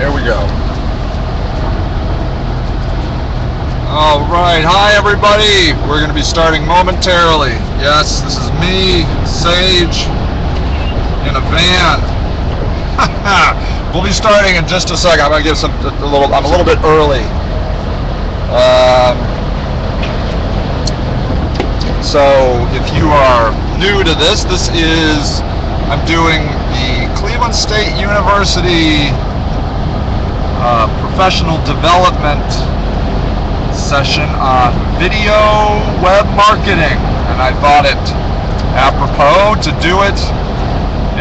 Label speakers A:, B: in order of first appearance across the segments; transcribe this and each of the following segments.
A: here we go. Alright, hi everybody. We're going to be starting momentarily. Yes, this is me, Sage, in a van. We'll be starting in just a second. I'm going to give I'm a little bit early. So if you are new to this is, I'm doing the Cleveland State University professional development session on video web marketing, and I thought it apropos to do it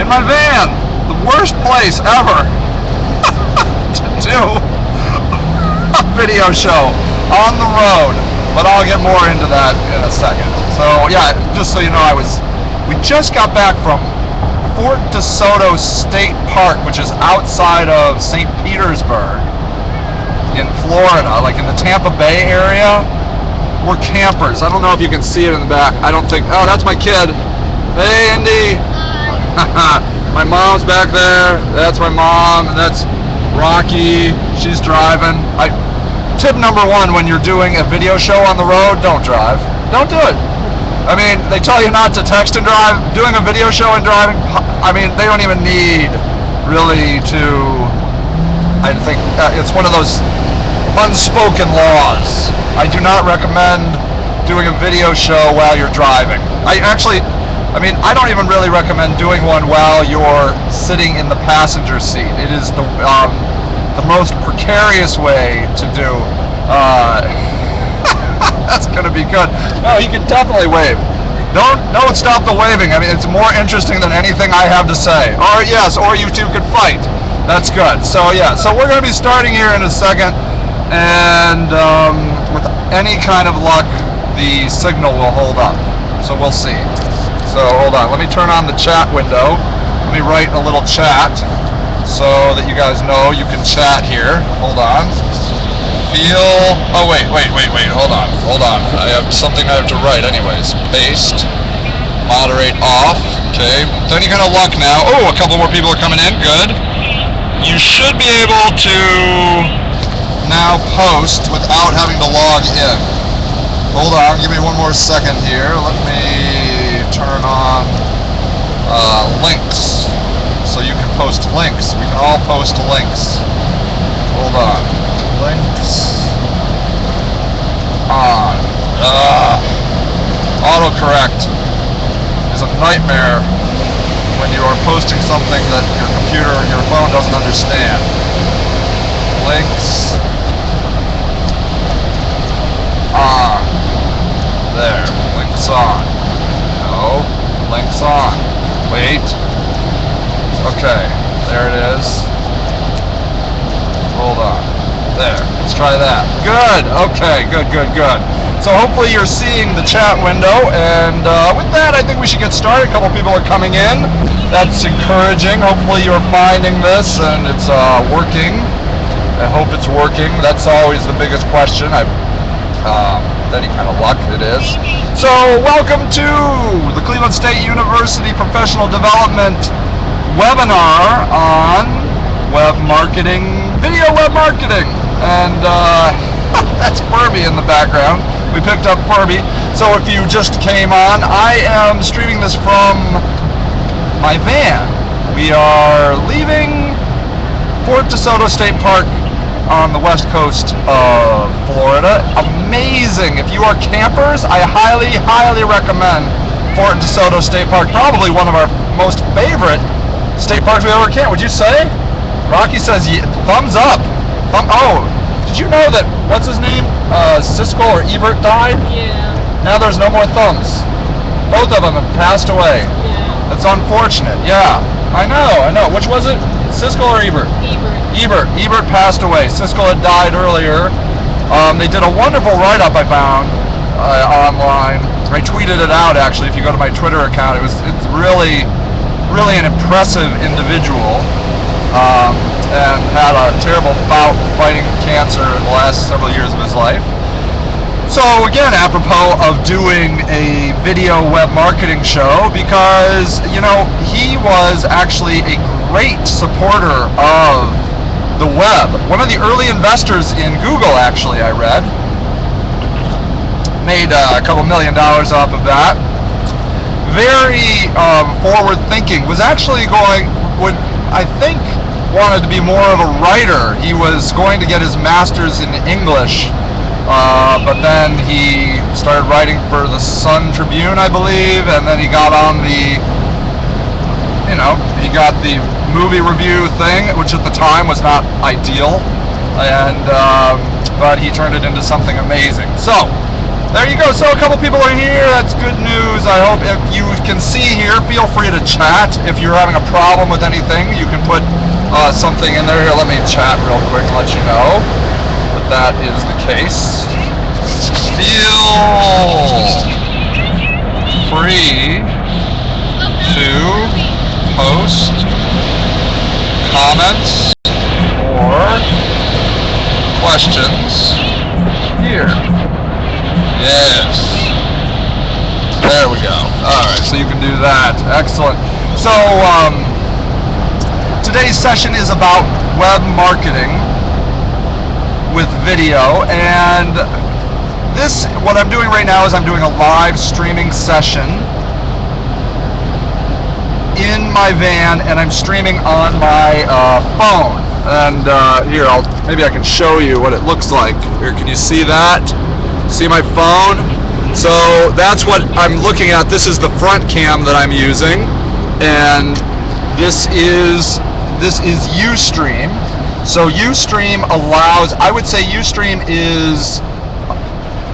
A: in my van, the worst place ever to do a video show on the road, but I'll get more into that in a second. So yeah, just so you know, we just got back from Fort DeSoto State Park, which is outside of St. Petersburg in Florida, like in the Tampa Bay area. We're campers. I don't know if you can see it in the back. I don't think. Oh, that's my kid. Hey, Indy. My mom's back there. That's my mom, and that's Rocky. She's driving. Tip number one when you're doing a video show on the road: don't drive. Don't do it. I mean, they tell you not to text and drive. Doing a video show and driving, I mean, they don't even need really to. I think it's one of those unspoken laws. I do not recommend doing a video show while you're driving. I don't even really recommend doing one while you're sitting in the passenger seat. It is the most precarious way to do. That's gonna be good. No, you can definitely wave. Don't stop the waving. I mean, it's more interesting than anything I have to say. Or yes, or you two could fight. That's good. So yeah, so we're going to be starting here in a second, and with any kind of luck, the signal will hold up. So we'll see. So hold on, let me turn on the chat window. Let me write a little chat so that you guys know you can chat here. Hold on. Oh wait, hold on. I have something I have to write anyways. Paste. Moderate off. Okay. With any kind of luck now. Oh, a couple more people are coming in. Good. You should be able to now post without having to log in. Hold on, give me one more second here. Let me turn on links so you can post links. We can all post links. Hold on. Links on. Autocorrect is a nightmare when you are posting something that your computer or your phone doesn't understand. Links on. There. Links on. No. Links on. Wait. Okay. There it is. Hold on. There. Let's try that. Good. Okay. Good. So hopefully you're seeing the chat window, and with that, I think we should get started. A couple people are coming in. That's encouraging. Hopefully you're finding this and it's working. I hope it's working. That's always the biggest question. With any kind of luck, it is. So welcome to the Cleveland State University Professional Development webinar on web marketing, video web marketing. And that's Furby in the background. We picked up Furby. So if you just came on, I am streaming this from my van. We are leaving Fort DeSoto State Park on the west coast of Florida. Amazing. If you are campers, I highly recommend Fort DeSoto State Park. Probably one of our most favorite state parks we ever camped. Would you say? Rocky says thumbs up. Oh, did you know that, what's his name? Siskel or Ebert died?
B: Yeah.
A: Now there's no more thumbs. Both of them have passed away.
B: Yeah.
A: That's unfortunate. Yeah, I know. Which was it? Siskel or Ebert? Ebert passed away. Siskel had died earlier. They did a wonderful write-up I found online. I tweeted it out actually. If you go to my Twitter account, it's really an impressive individual. And had a terrible bout fighting cancer in the last several years of his life. So again, apropos of doing a video web marketing show, because, you know, he was actually a great supporter of the the web. One of the early investors in Google, actually, I read, made a couple $1 million off of that. Very forward thinking. Was actually I think wanted to be more of a writer. He was going to get his master's in English, but then he started writing for the Sun Tribune, I believe, and then he got on the, he got the movie review thing, which at the time was not ideal, and but he turned it into something amazing. So there you go. So a couple people are here. That's good news. I hope if you can see here, feel free to chat. If you're having a problem with anything, you can put something in there. Here, let me chat real quick and let you know that is the case. Feel free to post comments or questions here. Yes. There we go. Alright, so you can do that. Excellent. So, today's session is about web marketing with video, and what I'm doing right now is I'm doing a live streaming session in my van, and I'm streaming on my phone. And here, maybe I can show you what it looks like. Here, can you see that? See my phone? So that's what I'm looking at. This is the front cam that I'm using, and this is Ustream. So Ustream allows, I would say Ustream is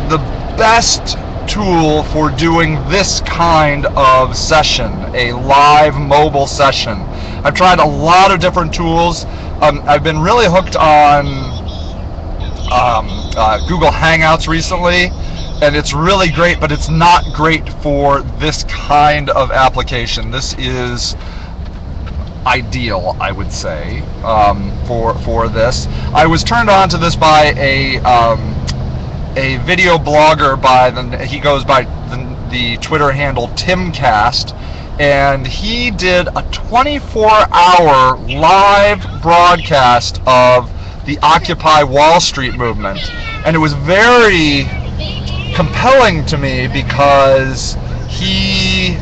A: the best tool for doing this kind of session, a live mobile session. I've tried a lot of different tools. I've been really hooked on Google Hangouts recently, and it's really great, but it's not great for this kind of application. This is ideal, I would say, for this. I was turned on to this by a video blogger he goes by the Twitter handle Timcast, and he did a 24-hour live broadcast of the Occupy Wall Street movement, and it was very compelling to me because he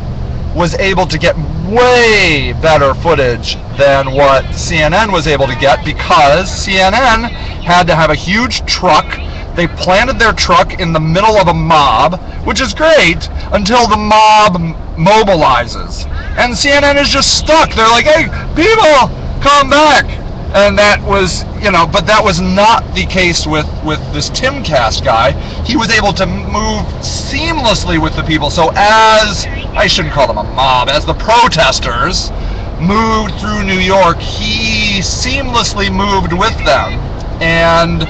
A: was able to get way better footage than what CNN was able to get, because CNN had to have a huge truck. They planted their truck in the middle of a mob, which is great until the mob mobilizes, and CNN is just stuck. They're like, hey, people, come back. And that was, but that was not the case with this Timcast guy. He was able to move seamlessly with the people. So I shouldn't call them a mob, as the protesters moved through New York, he seamlessly moved with them, and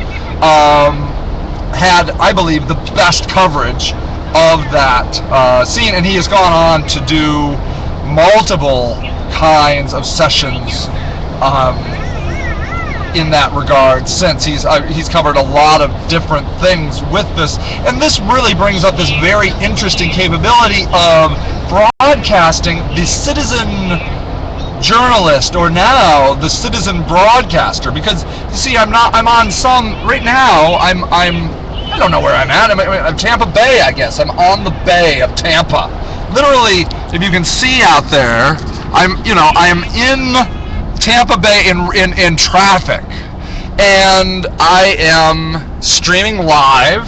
A: had, I believe, the best coverage of that scene. And he has gone on to do multiple kinds of sessions in that regard since. He's covered a lot of different things with this, and this really brings up this very interesting capability of broadcasting, the citizen journalist, or now the citizen broadcaster. Because you see, I'm on some right now. I don't know where I'm at. I'm Tampa Bay, I guess. I'm on the bay of Tampa. Literally, if you can see out there, I am in Tampa Bay in traffic, and I am streaming live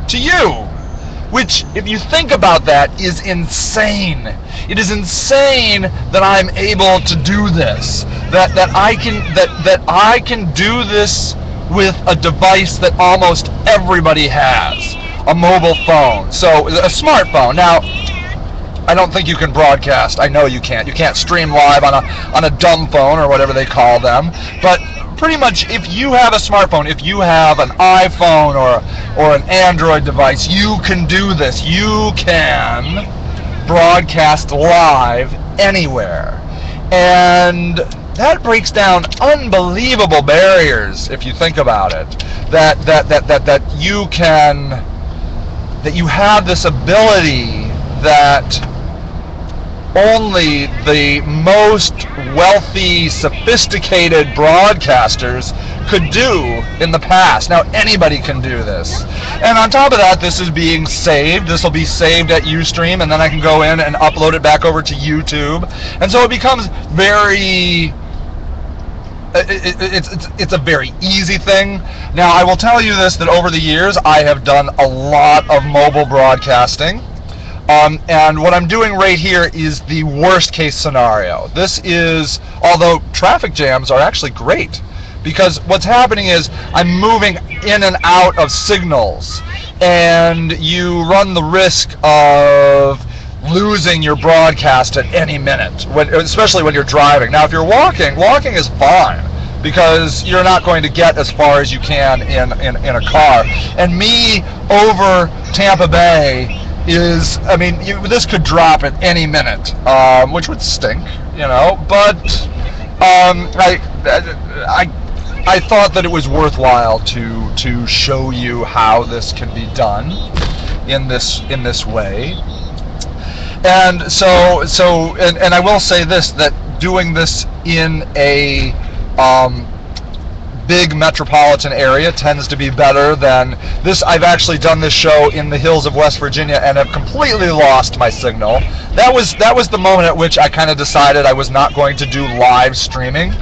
A: to you, which, if you think about that, is insane. It is insane that I'm able to do this, that I can do this with a device that almost everybody has, a mobile phone, so a smartphone. Now, I don't think you can broadcast. I know you can't. You can't stream live on a dumb phone or whatever they call them. But pretty much, if you have a smartphone, if you have an iPhone or an Android device, you can do this. You can broadcast live anywhere, and that breaks down unbelievable barriers if you think about it. That you have this ability that only the most wealthy, sophisticated broadcasters could do in the past. Now anybody can do this. And on top of that, this is being saved. This will be saved at Ustream, and then I can go in and upload it back over to YouTube. And so it becomes very... It's a very easy thing. Now I will tell you this, that over the years I have done a lot of mobile broadcasting. And what I'm doing right here is the worst case scenario. This is, although traffic jams are actually great, because what's happening is I'm moving in and out of signals, and you run the risk of losing your broadcast at any minute, especially when you're driving. Now if you're walking is fine, because you're not going to get as far as you can in a car. And me over Tampa Bay is, I mean, this could drop at any minute, which would stink, you know, but I thought that it was worthwhile to show you how this can be done in this way. And so I will say this, that doing this in a big metropolitan area tends to be better than this. I've actually done this show in the hills of West Virginia and have completely lost my signal. That was the moment at which I kind of decided I was not going to do live streaming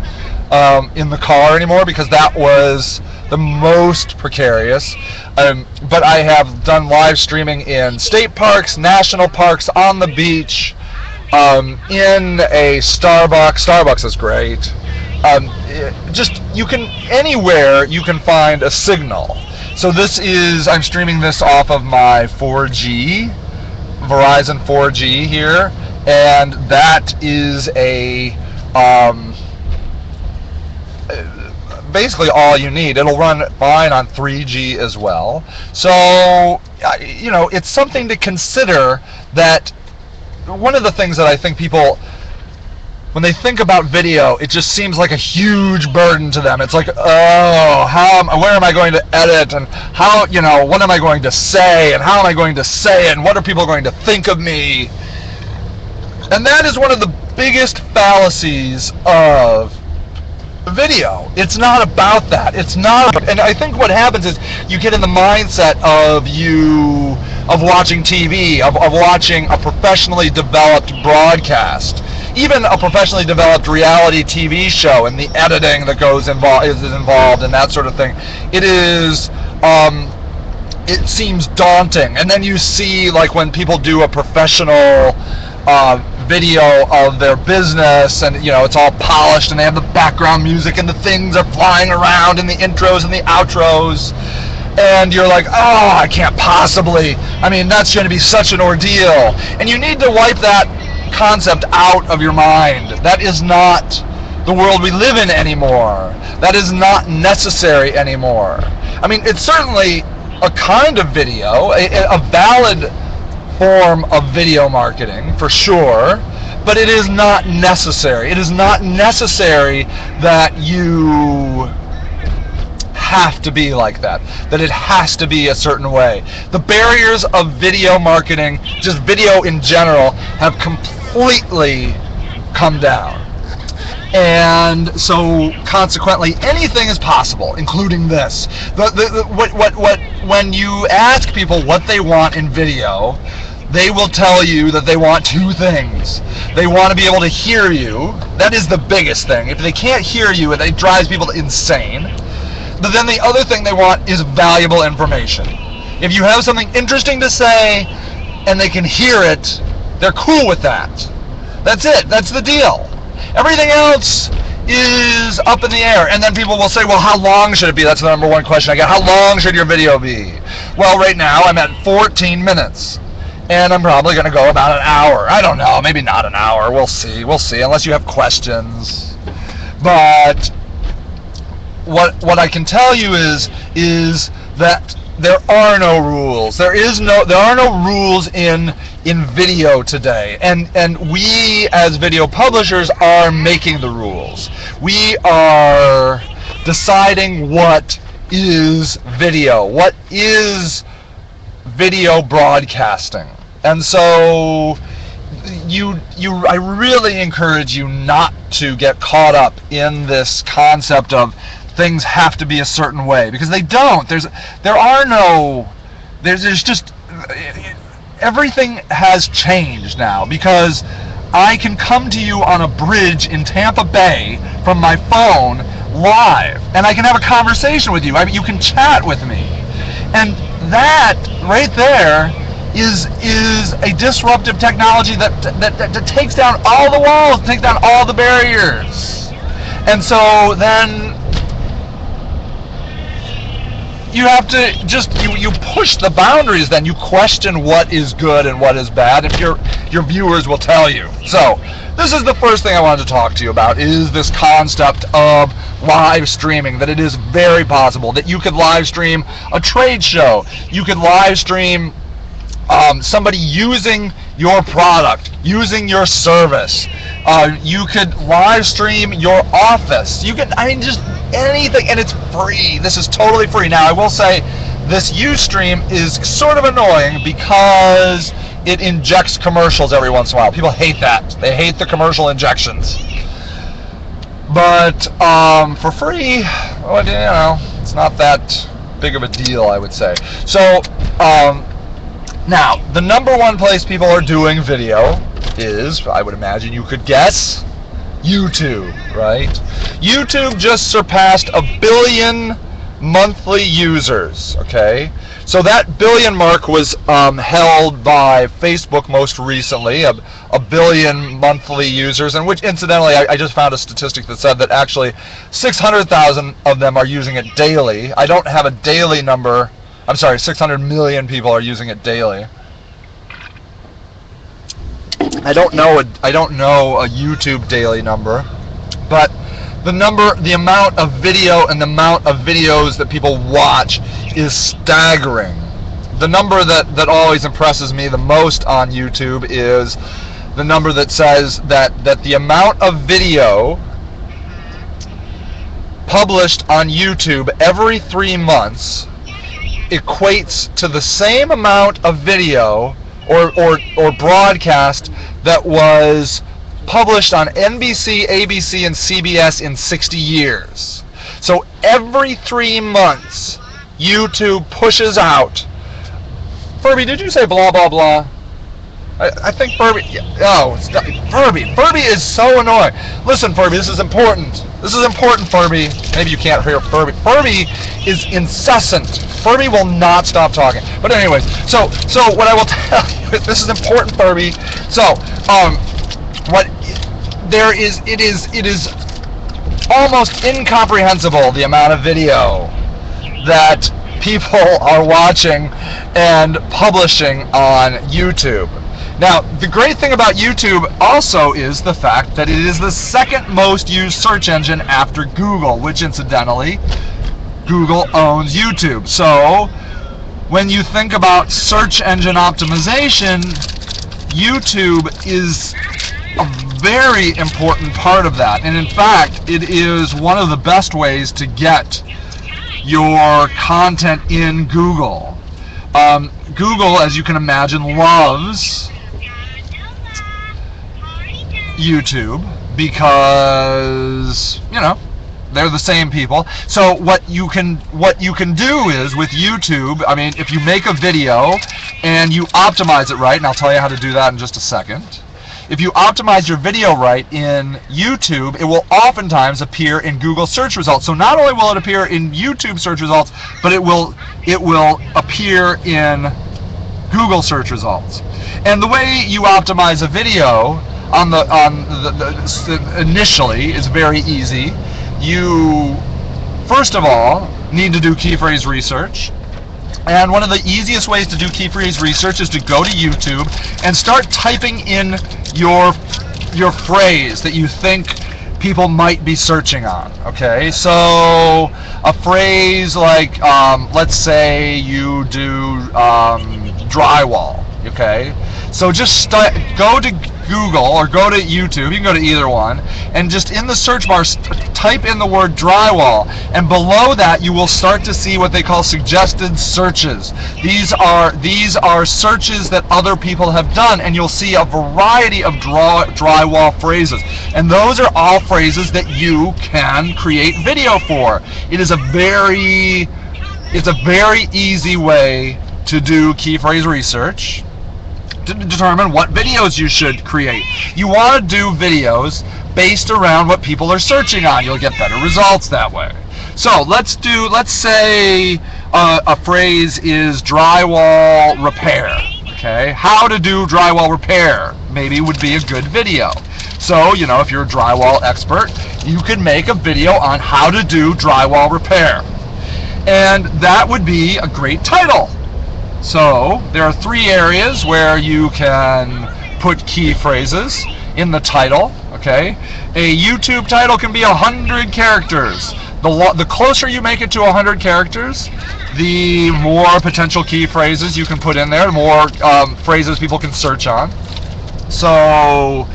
A: in the car anymore, because that was the most precarious. But I have done live streaming in state parks, national parks, on the beach, in a Starbucks. Starbucks is great. Just, you can, anywhere you can find a signal. So this is, I'm streaming this off of my 4G, Verizon 4G here, and that is a, basically all you need. It'll run fine on 3G as well. So, you know, it's something to consider. That one of the things that I think people, when they think about video, it just seems like a huge burden to them. It's like, oh, where am I going to edit, and how, you know, what am I going to say, and how am I going to say it, and what are people going to think of me? And that is one of the biggest fallacies of video. It's not about that. It's not, and I think what happens is you get in the mindset of watching TV, of watching a professionally developed broadcast, even a professionally developed reality TV show, and the editing that is involved and that sort of thing. It seems daunting. And then you see, like, when people do a professional video of their business, and you know, it's all polished and they have the background music and the things are flying around in the intros and the outros, and you're like, oh, I can't possibly, I mean, that's going to be such an ordeal. And you need to wipe that concept out of your mind. That is not the world we live in anymore. That is not necessary anymore. I mean, it's certainly a kind of video, a valid form of video marketing, for sure, but it is not necessary. It is not necessary that you have to be like that, that it has to be a certain way. The barriers of video marketing, just video in general, have completely come down. And so consequently, anything is possible, including this. When you ask people what they want in video, they will tell you that they want two things. They want to be able to hear you. That is the biggest thing. If they can't hear you, it drives people insane. But then the other thing they want is valuable information. If you have something interesting to say and they can hear it, they're cool with that. That's it. That's the deal. Everything else is up in the air. And then people will say, well, how long should it be? That's the number one question I get. How long should your video be? Well, right now I'm at 14 minutes. And I'm probably going to go about an hour. I don't know, maybe not an hour. We'll see, unless you have questions. But what I can tell you is that there are no rules. There are no rules in video today. And we as video publishers are making the rules. We are deciding what is video, what is video broadcasting. And so I really encourage you not to get caught up in this concept of things have to be a certain way, because they don't. There's just everything has changed now, because I can come to you on a bridge in Tampa Bay from my phone live, and I can have a conversation with you. I mean, you can chat with me, and that right there is a disruptive technology that takes down all the walls, takes down all the barriers. And so then you have to just you push the boundaries. Then you question what is good and what is bad, if your viewers will tell you. So this is the first thing I wanted to talk to you about, is this concept of live streaming, that it is very possible that you could live stream a trade show, you could live stream somebody using your product, using your service. You could live stream your office. You could, I mean, just anything, and it's free. This is totally free. Now, I will say this Ustream is sort of annoying because it injects commercials every once in a while. People hate that. They hate the commercial injections. But for free, well, you know, it's not that big of a deal, I would say. So, now, the number one place people are doing video is, I would imagine you could guess, YouTube, right? YouTube just surpassed 1 billion monthly users, okay? So that billion mark was held by Facebook most recently, a billion monthly users, and which, incidentally, I just found a statistic that said that actually 600,000 of them are using it daily. I don't have a daily number. I'm sorry, 600 million people are using it daily. I don't know a YouTube daily number, but the amount of video and the amount of videos that people watch is staggering. The number that always impresses me the most on YouTube is the number that says that the amount of video published on YouTube every 3 months equates to the same amount of video or broadcast that was published on NBC, ABC, and CBS in 60 years. So every 3 months, YouTube pushes out. Furby, did you say blah blah blah? I think Furby. Oh, it's not, Furby. Furby is so annoying. Listen, Furby, this is important. This is important, Furby. Maybe you can't hear Furby. Furby is incessant. Furby will not stop talking. But anyways, so what I will tell you is this is important, Furby. So, it is almost incomprehensible the amount of video that people are watching and publishing on YouTube. Now, the great thing about YouTube also is the fact that it is the second most used search engine after Google, which incidentally, Google owns YouTube. So, when you think about search engine optimization, YouTube is a very important part of that. And in fact, it is one of the best ways to get your content in Google. Google, as you can imagine, loves YouTube because, you know, they're the same people. So what you can do is with YouTube, I mean, if you make a video and you optimize it right, and I'll tell you how to do that in just a second. If you optimize your video right in YouTube, it will oftentimes appear in Google search results. So not only will it appear in YouTube search results, but it will appear in Google search results. And the way you optimize a video initially is very easy. You first of all need to do key phrase research. And one of the easiest ways to do key phrase research is to go to YouTube and start typing in your phrase that you think people might be searching on. Okay, so a phrase like, let's say you do drywall. Okay, so just go to Google or go to YouTube, you can go to either one, and just in the search bar type in the word drywall, and below that you will start to see what they call suggested searches. These are searches that other people have done, and you'll see a variety of drywall phrases, and those are all phrases that you can create video for. It's a very easy way to do key phrase research to determine what videos you should create. You want to do videos based around what people are searching on. You'll get better results that way. So let's say a phrase is drywall repair. Okay, how to do drywall repair maybe would be a good video. So, you know, if you're a drywall expert, you could make a video on how to do drywall repair. And that would be a great title. So there are 3 areas where you can put key phrases in the title. Okay, a YouTube title can be 100 characters. The closer you make it to 100 characters, the more potential key phrases you can put in there, the more phrases people can search on. So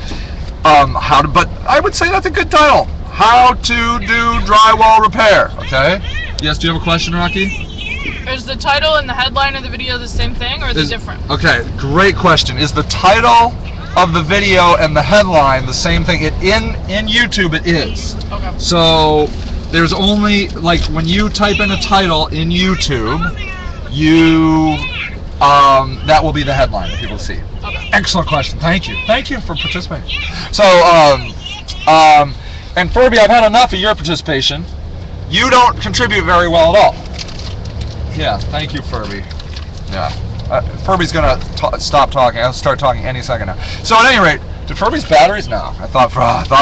A: but I would say that's a good title. How to do drywall repair. Okay. Yes. Do you have a question, Rocky?
B: Is the title and the headline of the video the same thing, or are they different?
A: Okay, great question. Is the title of the video and the headline the same thing? In YouTube it is.
B: Okay.
A: So there's only, like, when you type in a title in YouTube, that will be the headline that people see.
B: Okay.
A: Excellent question. Thank you. Thank you for participating. So and Furby, I've had enough of your participation. You don't contribute very well at all. Yeah, thank you, Furby. Yeah, Furby's gonna stop talking. I'll start talking any second now. So at any rate, did Furby's batteries? No, I thought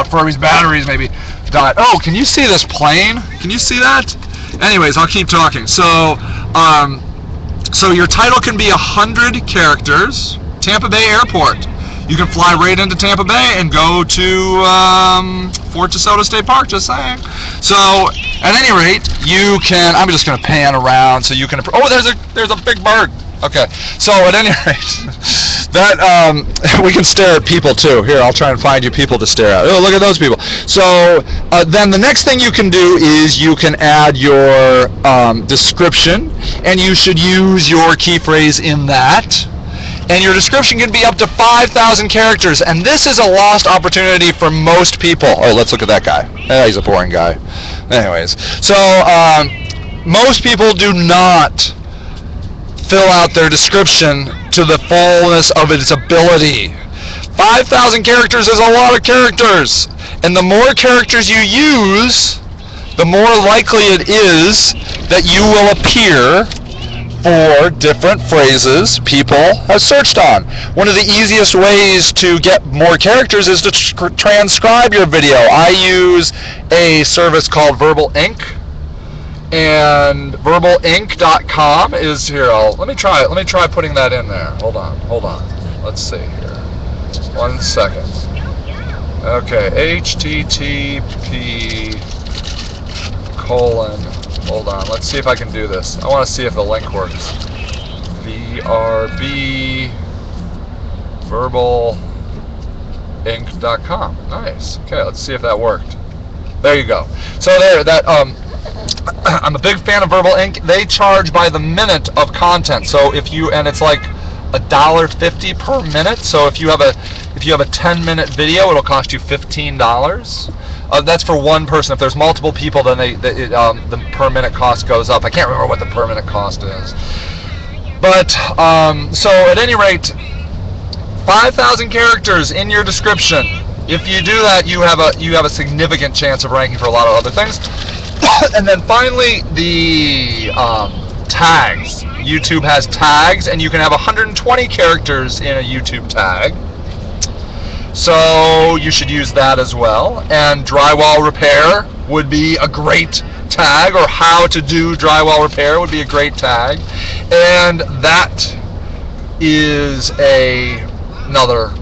A: Furby's batteries maybe died. Oh, can you see this plane? Can you see that? Anyways, I'll keep talking. So, so your title can be 100 characters. Tampa Bay Airport. You can fly right into Tampa Bay and go to Fort DeSoto State Park, just saying. So, at any rate, you can, I'm just going to pan around so you can, oh, there's a big bird. Okay, so at any rate, that, we can stare at people too. Here, I'll try and find you people to stare at. Oh, look at those people. So, then the next thing you can do is you can add your description, and you should use your key phrase in that. And your description can be up to 5,000 characters, and this is a lost opportunity for most people. Oh, let's look at that guy. Yeah, he's a boring guy. Anyways, so most people do not fill out their description to the fullness of its ability. 5,000 characters is a lot of characters, and the more characters you use, the more likely it is that you will appear for different phrases people have searched on. One of the easiest ways to get more characters is to transcribe your video. I use a service called Verbal Ink, and verbalink.com is here. Let me try putting that in there. Hold on. Let's see here. 1 second. Okay, http:// hold on, let's see if I can do this. I want to see if the link works. VRB verbalink.com. Nice. Okay, let's see if that worked. There you go. So there, that I'm a big fan of Verbal Ink. They charge by the minute of content. So if you, and it's like $1.50 per minute. So if you have a 10-minute video, it'll cost you $15. That's for one person. If there's multiple people, then the per minute cost goes up. I can't remember what the per minute cost is. But so at any rate, 5,000 characters in your description. If you do that, you have a significant chance of ranking for a lot of other things. And then finally, the tags. YouTube has tags, and you can have 120 characters in a YouTube tag. So you should use that as well. And drywall repair would be a great tag, or how to do drywall repair would be a great tag. And that is another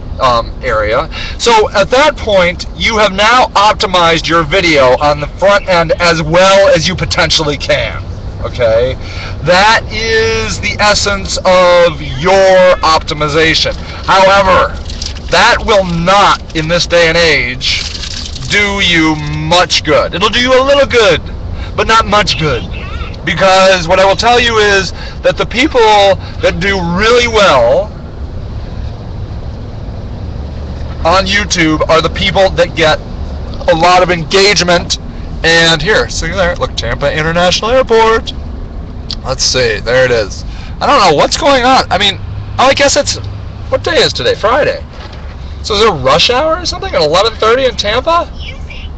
A: area. So at that point, you have now optimized your video on the front end as well as you potentially can. Okay, that is the essence of your optimization. However, that will not, in this day and age, do you much good. It'll do you a little good, but not much good. Because what I will tell you is that the people that do really well on YouTube are the people that get a lot of engagement. And here, see there, look, Tampa International Airport. Let's see, there it is. I don't know what's going on. I mean, I guess it's, what day is today? Friday. So is there rush hour or something at 11:30 in Tampa?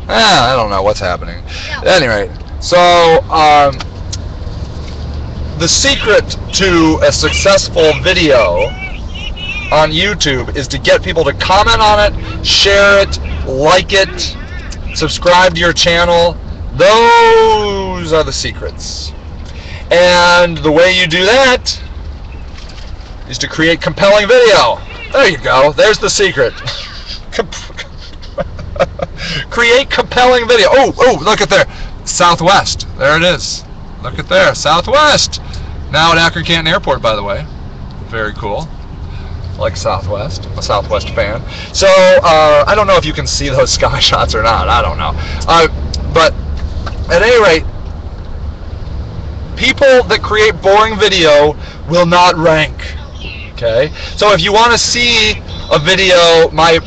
A: I don't know what's happening. At any rate, so the secret to a successful video on YouTube is to get people to comment on it, share it, like it, subscribe to your channel. Those are the secrets. And the way you do that is to create compelling video. There you go. There's the secret. Create compelling video. Oh, look at there. Southwest. There it is. Look at there. Southwest. Now at Akron Canton Airport, by the way. Very cool. Like Southwest. I'm a Southwest fan. So, I don't know if you can see those sky shots or not. I don't know. But at any rate, people that create boring video will not rank. Okay? So if you want to see a video, my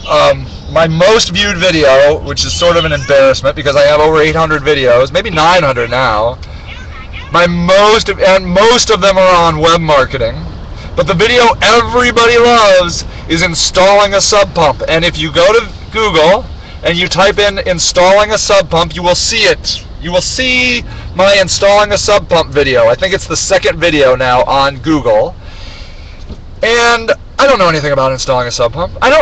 A: most viewed video, which is sort of an embarrassment because I have over 800 videos, maybe 900 now. Most of them are on web marketing. But the video everybody loves is installing a sub pump. And if you go to Google and you type in installing a sub pump, you will see it. You will see my installing a sub pump video. I think it's the second video now on Google. And I don't know anything about installing a sub pump. What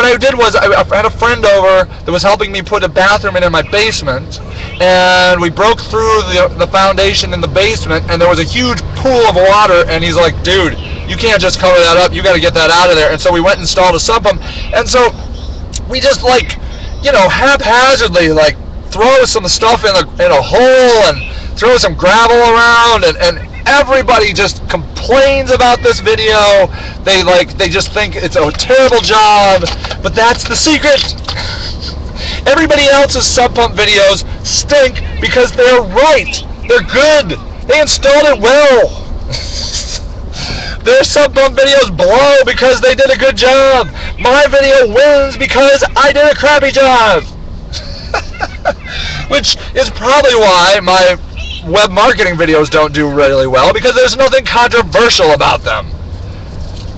A: I did was I had a friend over that was helping me put a bathroom in my basement, and we broke through the foundation in the basement, and there was a huge pool of water, and he's like, dude, you can't just cover that up, you got to get that out of there. And so we went and installed a sub pump, and so we just haphazardly throw some stuff in a hole and throw some gravel around, and everybody just complains about this video. They just think it's a terrible job, but that's the secret. Everybody else's sub pump videos stink because they're right. They're good. They installed it well. Their sub pump videos blow because they did a good job. My video wins because I did a crappy job. Which is probably why my web marketing videos don't do really well, because there's nothing controversial about them.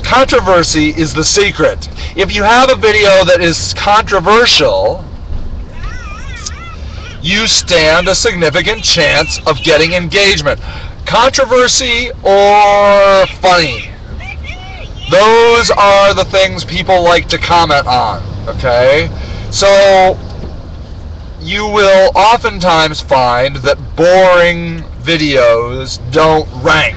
A: Controversy is the secret. If you have a video that is controversial, you stand a significant chance of getting engagement. Controversy or funny. Those are the things people like to comment on, okay? So you will oftentimes find that boring videos don't rank.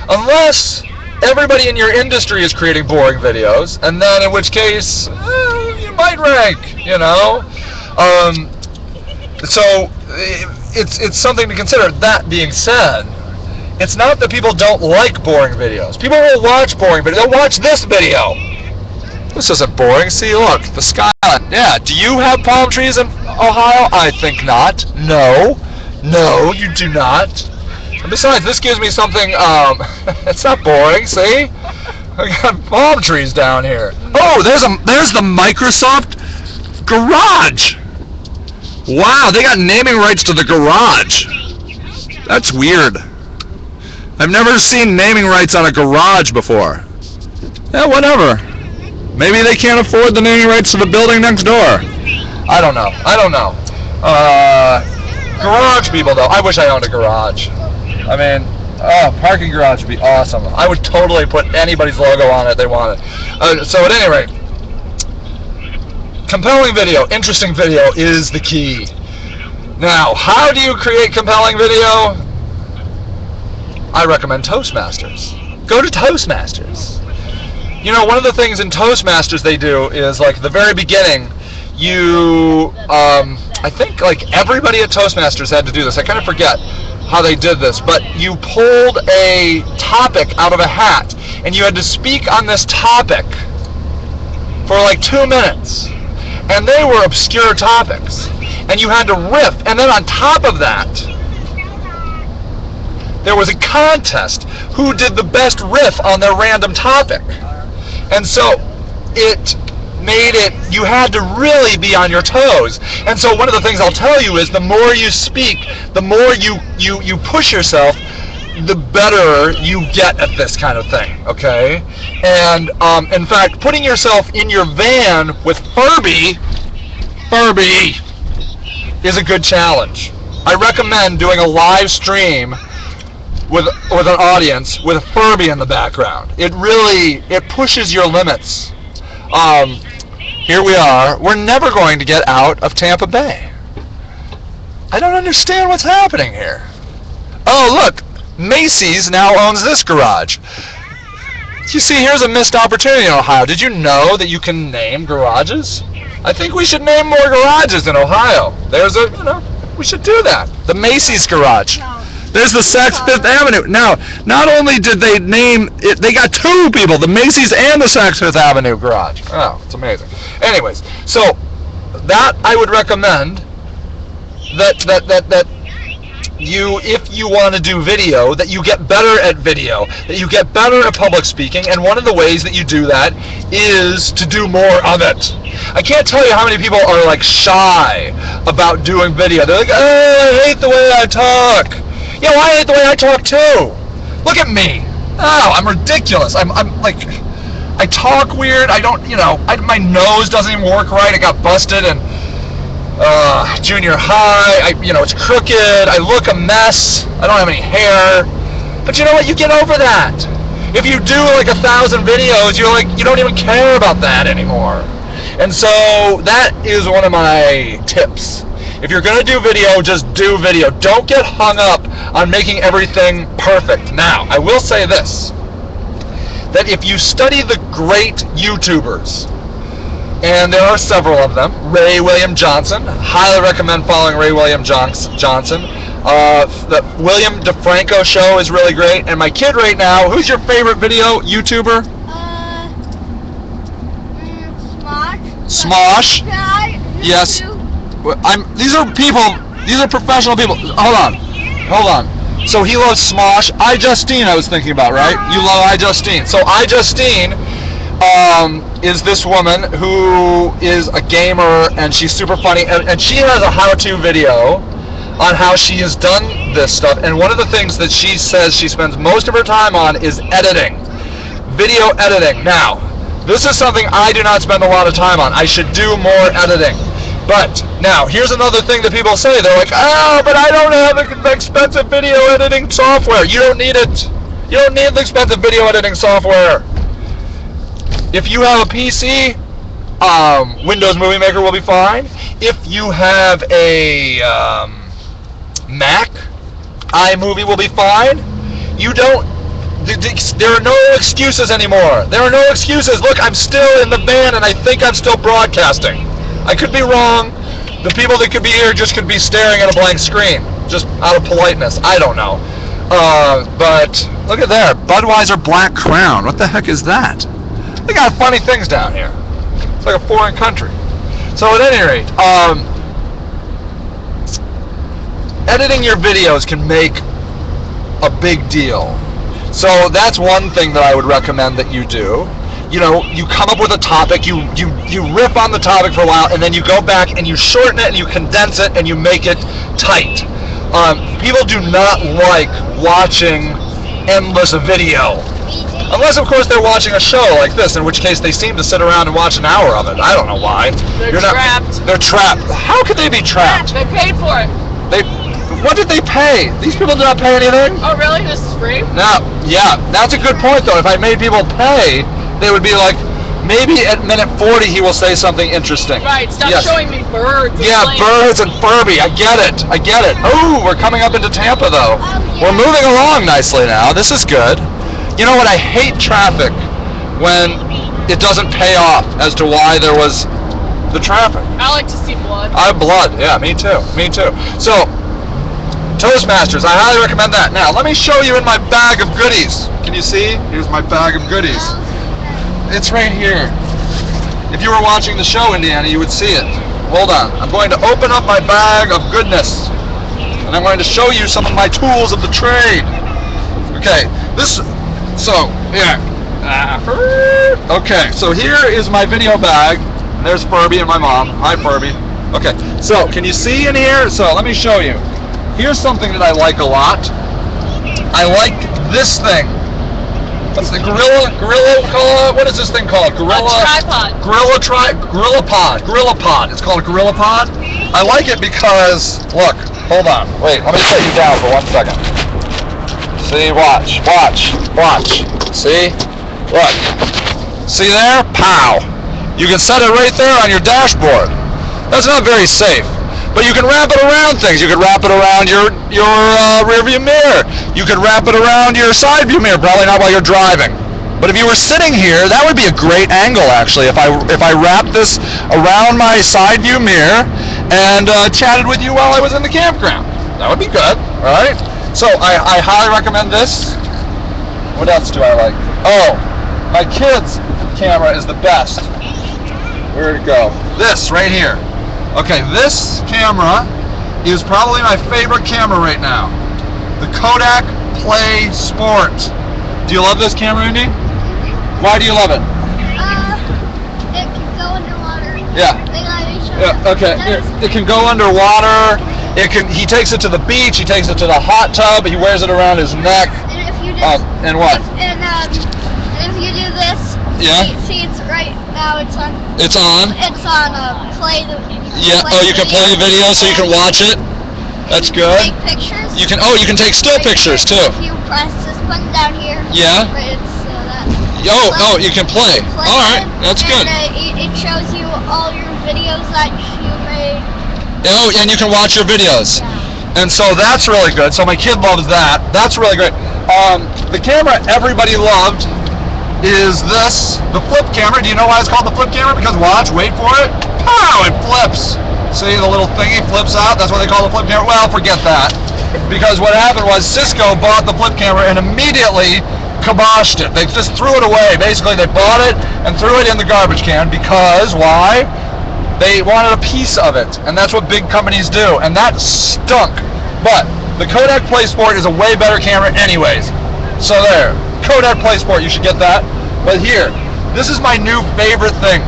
A: Unless everybody in your industry is creating boring videos, and then in which case, you might rank, you know? So it's something to consider. That being said, it's not that people don't like boring videos. People will watch boring videos. They'll watch this video. This isn't boring. See, look, the skyline. Yeah, do you have palm trees in Ohio? I think not. No, you do not. And besides, this gives me something, it's not boring, see? I got palm trees down here. Oh, there's the Microsoft garage. Wow, they got naming rights to the garage. That's weird. I've never seen naming rights on a garage before. Yeah, whatever. Maybe they can't afford the naming rights to the building next door. I don't know. Garage people, though. I wish I owned a garage. I mean, parking garage would be awesome. I would totally put anybody's logo on it they wanted. So at any rate, compelling video, interesting video is the key. Now, how do you create compelling video? I recommend Toastmasters. Go to Toastmasters. You know, one of the things in Toastmasters they do is, the very beginning, I think, everybody at Toastmasters had to do this. I kind of forget. how they did this, but you pulled a topic out of a hat, and you had to speak on this topic for like 2 minutes. And they were obscure topics. And you had to riff, and then on top of that, there was a contest who did the best riff on their random topic. And so it made it, you had to really be on your toes. And so one of the things I'll tell you is the more you speak, the more you push yourself, the better you get at this kind of thing, okay? And in fact, putting yourself in your van with Furby is a good challenge. I recommend doing a live stream with an audience with a Furby in the background. It pushes your limits. Here we are. We're never going to get out of Tampa Bay. I don't understand what's happening here. Oh, look. Macy's now owns this garage. You see, here's a missed opportunity in Ohio. Did you know that you can name garages? I think we should name more garages in Ohio. There's we should do that. The Macy's garage. There's the Saks Fifth Avenue. Now, not only did they name it, they got 2 people, the Macy's and the Saks Fifth Avenue garage. Oh, it's amazing. Anyways, so that I would recommend that you, if you want to do video, that you get better at video, that you get better at public speaking, and one of the ways that you do that is to do more of it. I can't tell you how many people are like shy about doing video. They're like, oh, I hate the way I talk. Yeah, well, I hate the way I talk too. Look at me. Oh, I'm ridiculous. I'm like, I talk weird. I don't, my nose doesn't even work right. I got busted in junior high. It's crooked. I look a mess. I don't have any hair. But you know what? You get over that. If you do like 1,000 videos, you're like, you don't even care about that anymore. And so that is one of my tips. If you're going to do video, just do video. Don't get hung up on making everything perfect. Now, I will say this, that if you study the great YouTubers, and there are several of them, Ray William Johnson, highly recommend following Ray William Johnson. The William DeFranco show is really great. And my kid right now, who's your favorite video YouTuber? Smosh. Yes. These are professional people. Hold on. So he loves Smosh. iJustine I was thinking about, right? You love iJustine. So iJustine is this woman who is a gamer, and she's super funny, and she has a how-to video on how she has done this stuff. And one of the things that she says she spends most of her time on is editing. Video editing. Now, this is something I do not spend a lot of time on. I should do more editing. But now, here's another thing that people say. They're like, oh, but I don't have the expensive video editing software. You don't need it. You don't need the expensive video editing software. If you have a PC, Windows Movie Maker will be fine. If you have a Mac, iMovie will be fine. There are no excuses anymore. There are no excuses. Look, I'm still in the van, and I think I'm still broadcasting. I could be wrong. The people that could be here just could be staring at a blank screen, just out of politeness. I don't know. But look at there, Budweiser Black Crown. What the heck is that? They got funny things down here. It's like a foreign country. So at any rate, editing your videos can make a big deal. So that's one thing that I would recommend that you do. You come up with a topic, you riff on the topic for a while, and then you go back and you shorten it and you condense it and you make it tight. People do not like watching endless video. Unless, of course, they're watching a show like this, in which case they seem to sit around and watch an hour of it. I don't know why.
B: They're trapped.
A: They're trapped. How could they be trapped?
B: They paid for it.
A: What did they pay? These people did not pay anything?
B: Oh, really? This is free?
A: No. Yeah, that's a good point, though. If I made people pay, they would be like, maybe at minute 40 he will say something interesting.
B: Right, stop showing me birds.
A: Yeah, birds and Furby. I get it. Oh, we're coming up into Tampa, though. We're moving along nicely now. This is good. You know what? I hate traffic when it doesn't pay off as to why there was the traffic.
B: I like to see blood.
A: Blood. Yeah, me too. So, Toastmasters, I highly recommend that. Now, let me show you in my bag of goodies. Can you see? Here's my bag of goodies. It's right here. If you were watching the show, Indiana, you would see it. Hold on. I'm going to open up my bag of goodness. And I'm going to show you some of my tools of the trade. Okay, okay, so here is my video bag. And there's Furby and my mom. Hi, Furby. Okay, so can you see in here? So let me show you. Here's something that I like a lot. I like this thing. What's the Gorilla what is this thing called?
B: Tripod.
A: Gorilla Pod. It's called a Gorilla Pod. I like it because, look, hold on. Wait, let me set you down for 1 second. See, watch. See? Look. See there? Pow. You can set it right there on your dashboard. That's not very safe. But you can wrap it around things. You can wrap it around your rear view mirror. You could wrap it around your side view mirror, probably not while you're driving. But if you were sitting here, that would be a great angle actually. If I wrapped this around my side view mirror and chatted with you while I was in the campground. That would be good, all right? So I highly recommend this. What else do I like? Oh, my kids' camera is the best. Where'd it go? This right here. Okay, this camera is probably my favorite camera right now. The Kodak Play Sport. Do you love this camera, Indy? Why do you love it?
C: It can go underwater.
A: Yeah. Okay. It can go underwater. He takes it to the beach. He takes it to the hot tub. He wears it around his neck.
C: And if you just,
A: and what?
C: If you do this.
A: Yeah.
C: See, it's right now. It's on.
A: It's on.
C: It's on. Play the.
A: Yeah. You can play the video so you can watch it. That's good.
C: Take pictures.
A: You can. You can take still pictures too.
C: If you press this button down here.
A: Yeah. You can play. All right, that's good.
C: It shows you all your videos that you made.
A: Oh, and you can watch your videos.
C: Yeah.
A: And so that's really good. So my kid loves that. That's really great. The camera everybody loved is this, the flip camera. Do you know why it's called the flip camera? Because watch, wait for it. Pow, it flips. See, the little thingy flips out. That's what they call the flip camera. Well, forget that. Because what happened was Cisco bought the flip camera and immediately kiboshed it. They just threw it away. Basically, they bought it and threw it in the garbage can because, why? They wanted a piece of it. And that's what big companies do. And that stunk. But the Kodak Play Sport is a way better camera anyways. So there. Kodak Play Sport, you should get that. But here, this is my new favorite thing.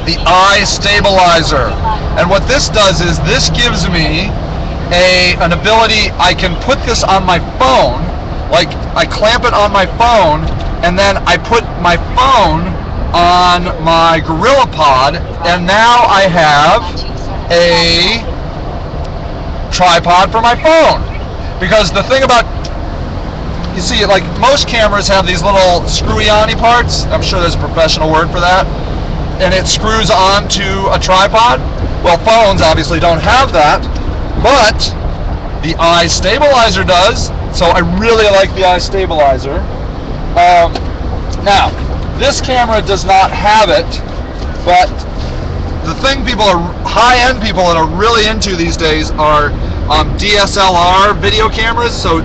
A: The eye stabilizer. And what this does is this gives me an ability. I can put this on my phone, like I clamp it on my phone, and then I put my phone on my Gorilla Pod, and now I have a tripod for my phone. Because the thing about, you see, like most cameras have these little screwy-on-y parts. I'm sure there's a professional word for that. And it screws onto a tripod. Well, phones obviously don't have that, but the eye stabilizer does. So I really like the eye stabilizer. Now, this camera does not have it, but the thing high-end people that are really into these days are DSLR video cameras. So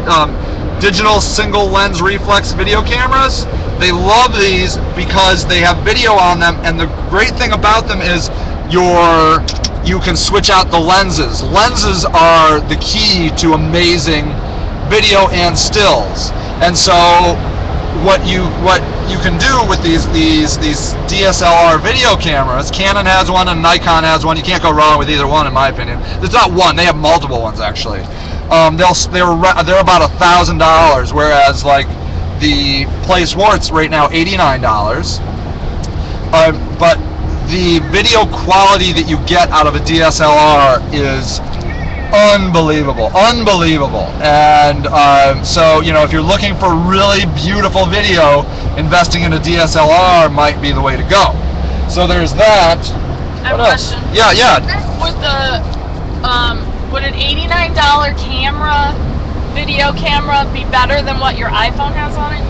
A: digital single lens reflex video cameras. They love these because they have video on them, and the great thing about them is you can switch out the lenses. Lenses are the key to amazing video and stills. And so what you can do with these DSLR video cameras, Canon has one and Nikon has one. You can't go wrong with either one, in my opinion. There's not one; they have multiple ones actually. They're about $1,000, whereas like the Play Sport's right now $89. But the video quality that you get out of a DSLR is unbelievable. And so, you know, if you're looking for really beautiful video, investing in a DSLR might be the way to go. So there's that.
B: I have a question.
A: Yeah.
B: Would an $89 video camera be better than what your iPhone has on it?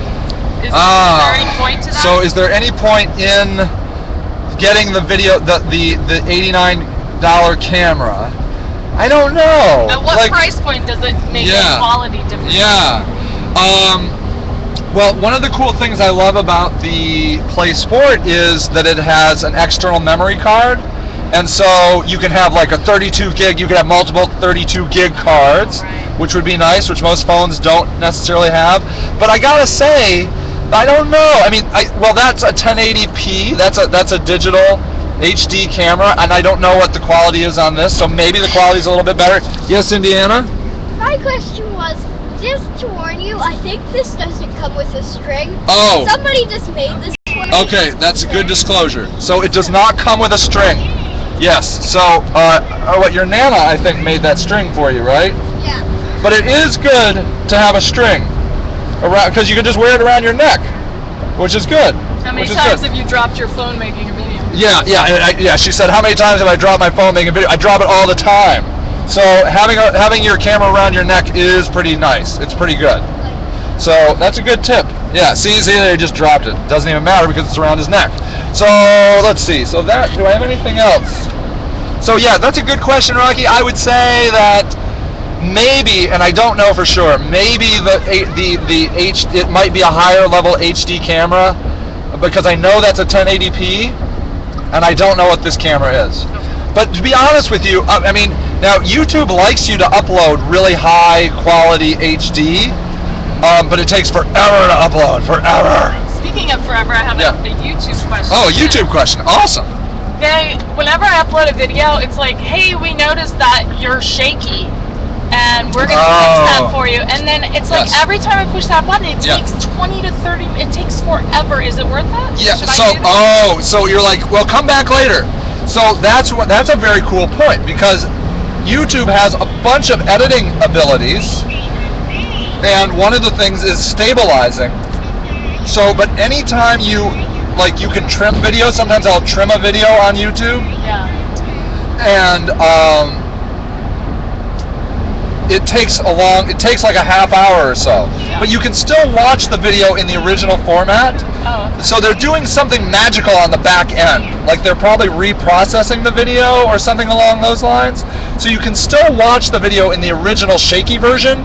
B: Is there any point to that?
A: So is there any point in getting the video, the $89 camera I don't know.
B: At what price point does it make a quality difference?
A: Yeah. Well, one of the cool things I love about the Play Sport is that it has an external memory card. And so you can have like a 32 gig, you can have multiple 32 gig cards, which would be nice, which most phones don't necessarily have. But I gotta say, I don't know. I mean, well, that's a 1080p, that's a digital HD camera, and I don't know what the quality is on this, so maybe the quality is a little bit better. Yes, Indiana?
C: My question was, just to warn you, I think this doesn't come with a string.
A: Oh.
C: Somebody just made this one.
A: Okay, that's a good disclosure. So it does not come with a string. Yes, so what your Nana, I think, made that string for you, right?
C: Yeah.
A: But it is good to have a string, around, because you can just wear it around your neck, which is good.
B: How many times have you dropped your phone making a video?
A: Yeah. She said, how many times have I dropped my phone making a video? I drop it all the time. So having your camera around your neck is pretty nice. It's pretty good. So that's a good tip. Yeah, see, they just dropped it. Doesn't even matter because it's around his neck. So let's see. So do I have anything else? So yeah, that's a good question, Rocky. I would say that maybe, and I don't know for sure, maybe it might be a higher level HD camera, because I know that's a 1080p, and I don't know what this camera is. But to be honest with you, I mean, now YouTube likes you to upload really high quality HD, but it takes forever to upload, forever.
B: Speaking of forever, I have a YouTube question.
A: Oh, a YouTube question, awesome.
B: Whenever I upload a video, it's like, hey, we noticed that you're shaky, and we're going to fix that for you. And then it's like, every time I push that button, it takes 20 to 30, it takes forever. Is it worth that?
A: Yeah, so you're like, well, come back later. So that's a very cool point, because YouTube has a bunch of editing abilities, and one of the things is stabilizing. So, but anytime you can trim videos, sometimes I'll trim a video on YouTube.
B: Yeah.
A: And it takes like a half hour or so. Yeah. But you can still watch the video in the original format.
B: Oh.
A: So they're doing something magical on the back end. Like they're probably reprocessing the video or something along those lines. So you can still watch the video in the original shaky version,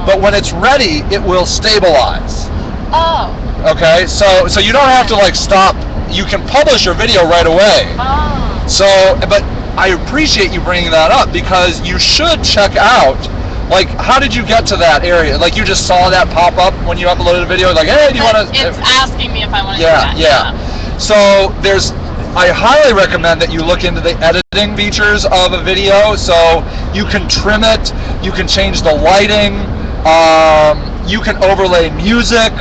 A: but when it's ready, it will stabilize.
B: Oh.
A: Okay, so you don't have to stop. You can publish your video right away.
B: Oh.
A: So, but I appreciate you bringing that up, because you should check out, how did you get to that area? You just saw that pop up when you uploaded a video, hey, do you want to?
B: It's asking me if I want to do that.
A: Yeah. So I highly recommend that you look into the editing features of a video. So you can trim it, you can change the lighting, you can overlay music.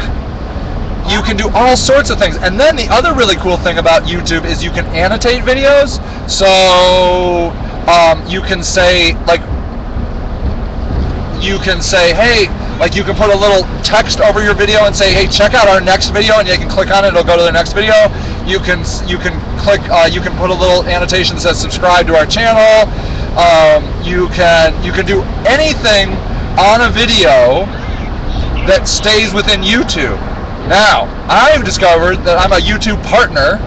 A: You can do all sorts of things. And then the other really cool thing about YouTube is you can annotate videos. So you can say, hey, you can put a little text over your video and say, hey, check out our next video, and you can click on it, it'll go to the next video. You can click, you can put a little annotation that says subscribe to our channel. You can do anything on a video that stays within YouTube. Now, I've discovered that I'm a YouTube partner,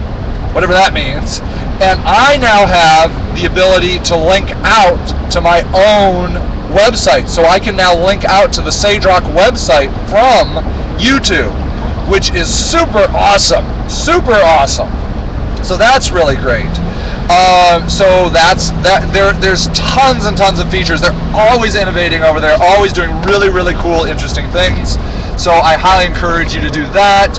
A: whatever that means, and I now have the ability to link out to my own website. So I can now link out to the SageRock website from YouTube, which is super awesome. Super awesome. So that's really great. So there's tons and tons of features. They're always innovating over there, always doing really, really cool, interesting things. So I highly encourage you to do that.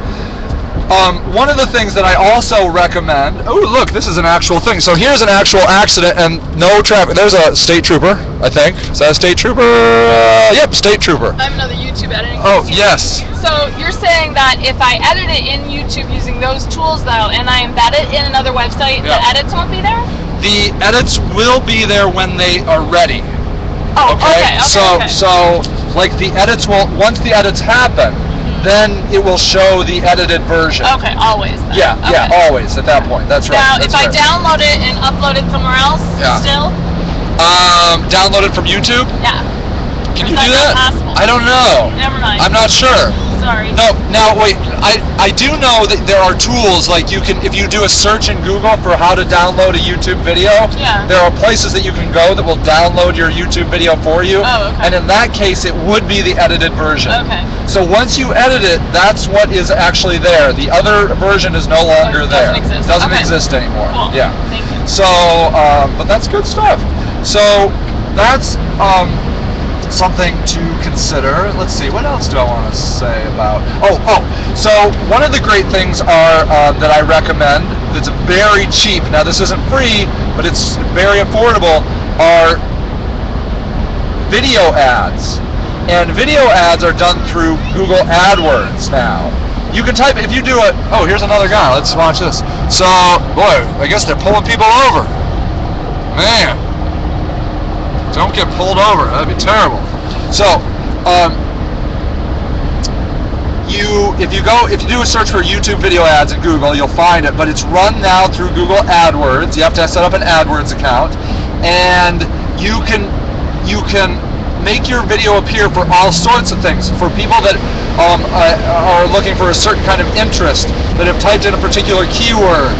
A: One of the things that I also recommend, oh look, this is an actual thing. So here's an actual accident and no traffic. There's a state trooper, I think. Is that a state trooper? Yep, state trooper.
B: I have another YouTube editing.
A: Oh, yes.
B: So you're saying that if I edit it in YouTube using those tools though, and I embed it in another website, the edits won't be there?
A: The edits will be there when they are ready.
B: Oh, okay.
A: So the edits will, once the edits happen, then it will show the edited version.
B: Okay, always. Then.
A: Yeah, always at that point. That's right.
B: Now, if I download it and upload it somewhere else, still?
A: Download it from YouTube?
B: Yeah.
A: Can you do that?
B: Possible?
A: I don't know.
B: Never mind.
A: I'm not sure.
B: So sorry.
A: No, now wait. I do know that there are tools like you can, if you do a search in Google for how to download a YouTube video, there are places that you can go that will download your YouTube video for you.
B: Oh, okay.
A: And in that case, it would be the edited version.
B: Okay.
A: So once you edit it, that's what is actually there. The other version is no longer there. Doesn't exist anymore.
B: Cool.
A: Yeah.
B: Thank you.
A: So, but that's good stuff. So that's something to consider. Let's see, what else do I want to say about? So one of the great things are that I recommend that's very cheap. Now this isn't free, but it's very affordable. Are video ads, and video ads are done through Google AdWords now. You can type, if you do it. Oh, here's another guy. Let's watch this. So, boy, I guess they're pulling people over. Man. Don't get pulled over. That'd be terrible. So, if you do a search for YouTube video ads in Google, you'll find it. But it's run now through Google AdWords. You have to set up an AdWords account, and you can make your video appear for all sorts of things. For people that are looking for a certain kind of interest, that have typed in a particular keyword.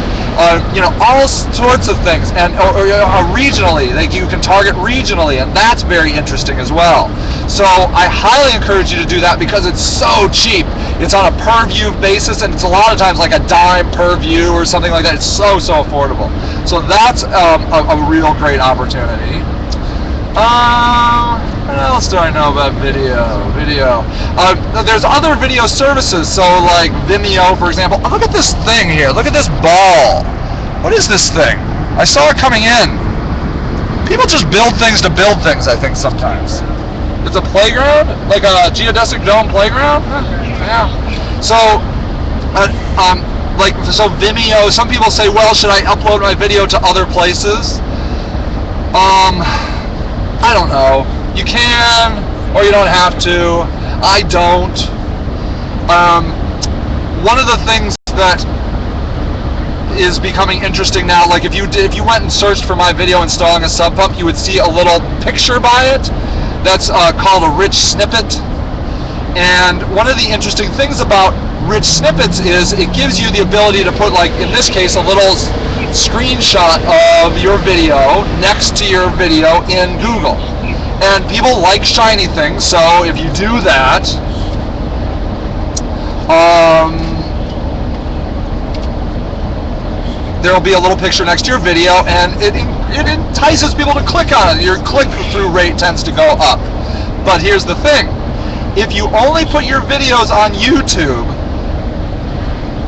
A: All sorts of things, and or regionally, like you can target regionally, and that's very interesting as well. So I highly encourage you to do that because it's so cheap. It's on a per view basis, and it's a lot of times like a dime per view or something like that. It's so affordable. So that's a real great opportunity. What else do I know about video? There's other video services, so like Vimeo, for example. Oh, look at this thing here. Look at this ball. What is this thing? I saw it coming in. People just build things to build things, I think, sometimes. It's a playground? Like a geodesic dome playground? Yeah. So, so Vimeo, some people say, well, should I upload my video to other places? I don't know. You can, or you don't have to. I don't. One of the things that is becoming interesting now, like if you went and searched for my video installing a sub pump, you would see a little picture by it. That's called a rich snippet. And one of the interesting things about rich snippets is it gives you the ability to put, like in this case, a little screenshot of your video next to your video in Google. And people like shiny things, so if you do that, there'll be a little picture next to your video, and it entices people to click on it. Your click-through rate tends to go up. But here's the thing. If you only put your videos on YouTube,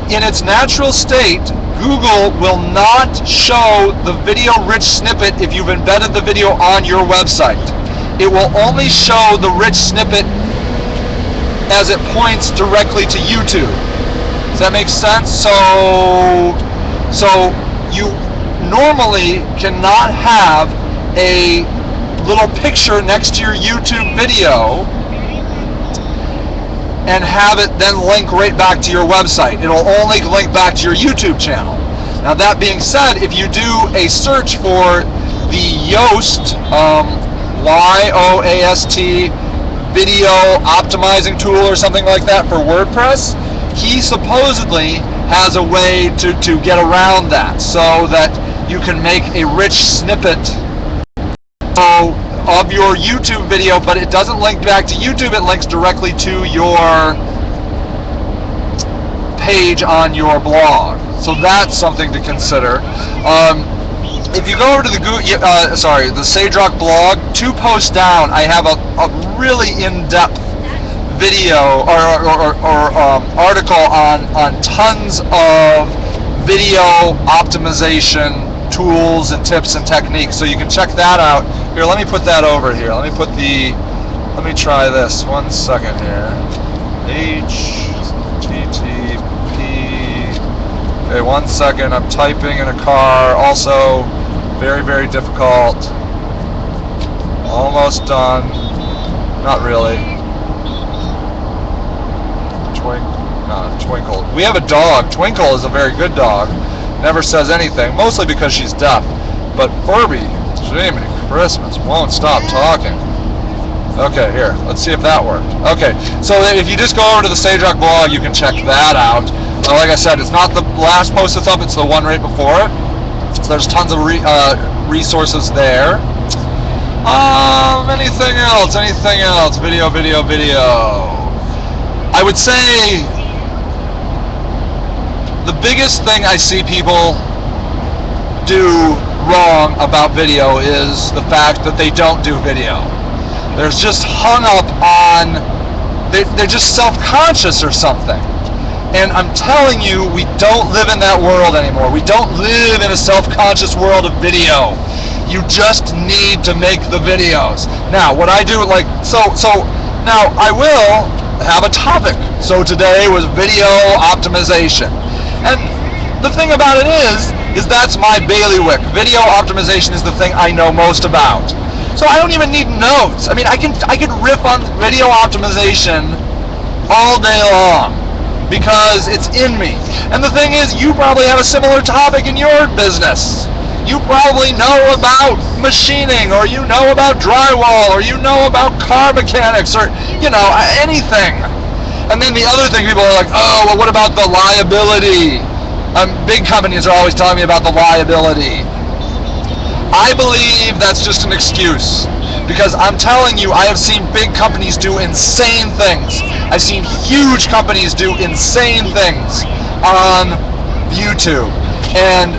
A: in its natural state, Google will not show the video rich snippet if you've embedded the video on your website. It will only show the rich snippet as it points directly to YouTube. Does that make sense? So you normally cannot have a little picture next to your YouTube video and have it then link right back to your website. It'll only link back to your YouTube channel. Now that being said, if you do a search for the Yoast, Y-O-A-S-T video optimizing tool or something like that for WordPress, he supposedly has a way to get around that so that you can make a rich snippet of your YouTube video, but it doesn't link back to YouTube, it links directly to your page on your blog. So that's something to consider. If you go over to the the SageRock blog, 2 posts down, I have a really in-depth video or article on tons of video optimization tools and tips and techniques, so you can check that out. Here, let me put that over here. Let me try this. 1 second here. HTTP. Okay, 1 second. I'm typing in a car. Also, very, very difficult. Almost done. Not really. Twinkle. We have a dog. Twinkle is a very good dog. Never says anything, mostly because she's deaf. But Furby, Jiminy Christmas, won't stop talking. Okay, here. Let's see if that worked. Okay, so if you just go over to the Sage Rock blog, you can check that out. Like I said, it's not the last post that's up, it's the one right before it. So there's tons of resources there. Anything else? Anything else? Video. I would say the biggest thing I see people do wrong about video is the fact that they don't do video. They're just hung up on, they're just self-conscious or something. And I'm telling you, we don't live in that world anymore. We don't live in a self-conscious world of video. You just need to make the videos. Now, what I do, like, so now I will have a topic. So today was video optimization. And the thing about it is that's my bailiwick. Video optimization is the thing I know most about. So I don't even need notes. I mean, I could riff on video optimization all day long because it's in me. And the thing is, you probably have a similar topic in your business. You probably know about machining, or you know about drywall, or you know about car mechanics, or, you know, anything. And then the other thing, people are like, oh, well, what about the liability? Big companies are always telling me about the liability. I believe that's just an excuse, because I'm telling you, I have seen big companies do insane things. I've seen huge companies do insane things on YouTube. And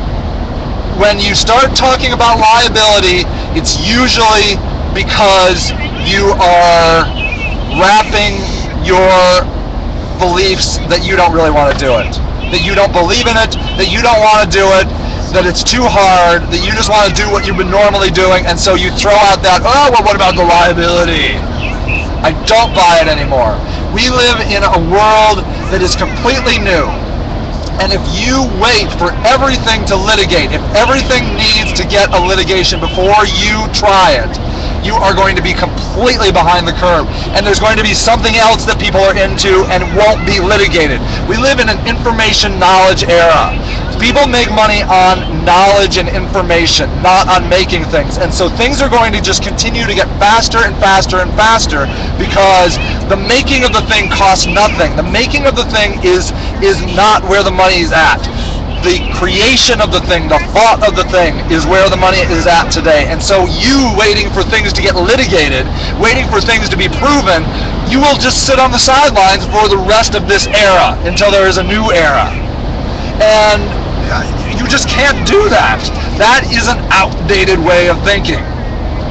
A: when you start talking about liability, it's usually because you are wrapping your beliefs that you don't really want to do it, that you don't believe in it, that you don't want to do it, that it's too hard, that you just want to do what you've been normally doing, and so you throw out that, oh, well, what about the liability? I don't buy it anymore. We live in a world that is completely new. And if you wait for everything to litigate, if everything needs to get a litigation before you try it, you are going to be completely behind the curve. And there's going to be something else that people are into and won't be litigated. We live in an information knowledge era. People make money on knowledge and information, not on making things. And so things are going to just continue to get faster and faster and faster because the making of the thing costs nothing. The making of the thing is not where the money is at. The creation of the thing, the thought of the thing is where the money is at today. And so you waiting for things to get litigated, waiting for things to be proven, you will just sit on the sidelines for the rest of this era until there is a new era. And you just can't do that. That is an outdated way of thinking.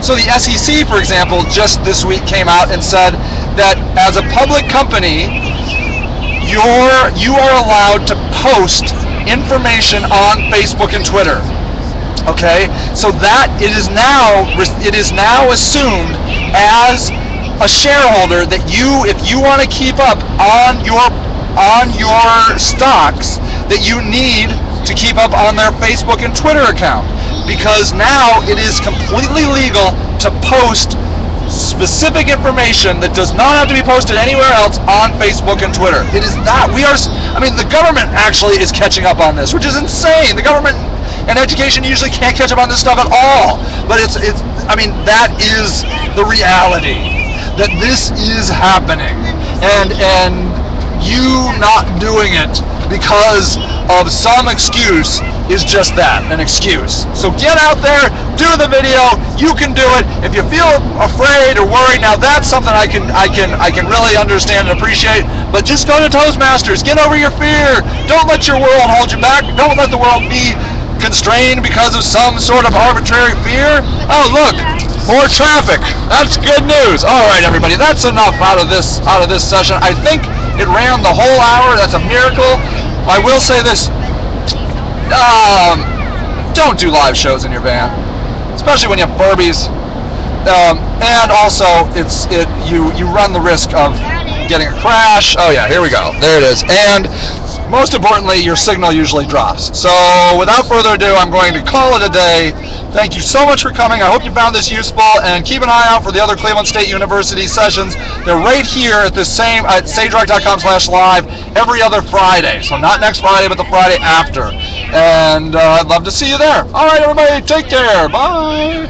A: So the SEC, for example, just this week came out and said that as a public company, you are allowed to post information on Facebook and Twitter. Okay, so that it is now assumed as a shareholder that if you want to keep up on your stocks, that you need to keep up on their Facebook and Twitter account, because now it is completely legal to post specific information that does not have to be posted anywhere else on Facebook and Twitter. It is that the government actually is catching up on this, which is insane. The government and education usually can't catch up on this stuff at all. But that is the reality, that this is happening, and you not doing it because of some excuse is just that, an excuse. So get out there, do the video. You can do it. If you feel afraid or worried, now that's something I can really understand and appreciate. But just go to Toastmasters. Get over your fear. Don't let your world hold you back. Don't let the world be constrained because of some sort of arbitrary fear. Oh, look, more traffic. That's good news. All right, everybody, that's enough out of this session. I think it ran the whole hour. That's a miracle. I will say this. Don't do live shows in your van, especially when you have Furbies. And also, you run the risk of getting a crash. Oh yeah, here we go. There it is. And most importantly, your signal usually drops. So without further ado, I'm going to call it a day. Thank you so much for coming. I hope you found this useful, and keep an eye out for the other Cleveland State University sessions. They're right here at the same at sagerock.com/live every other Friday. So not next Friday, but the Friday after. And I'd love to see you there. All right, everybody, take care. Bye.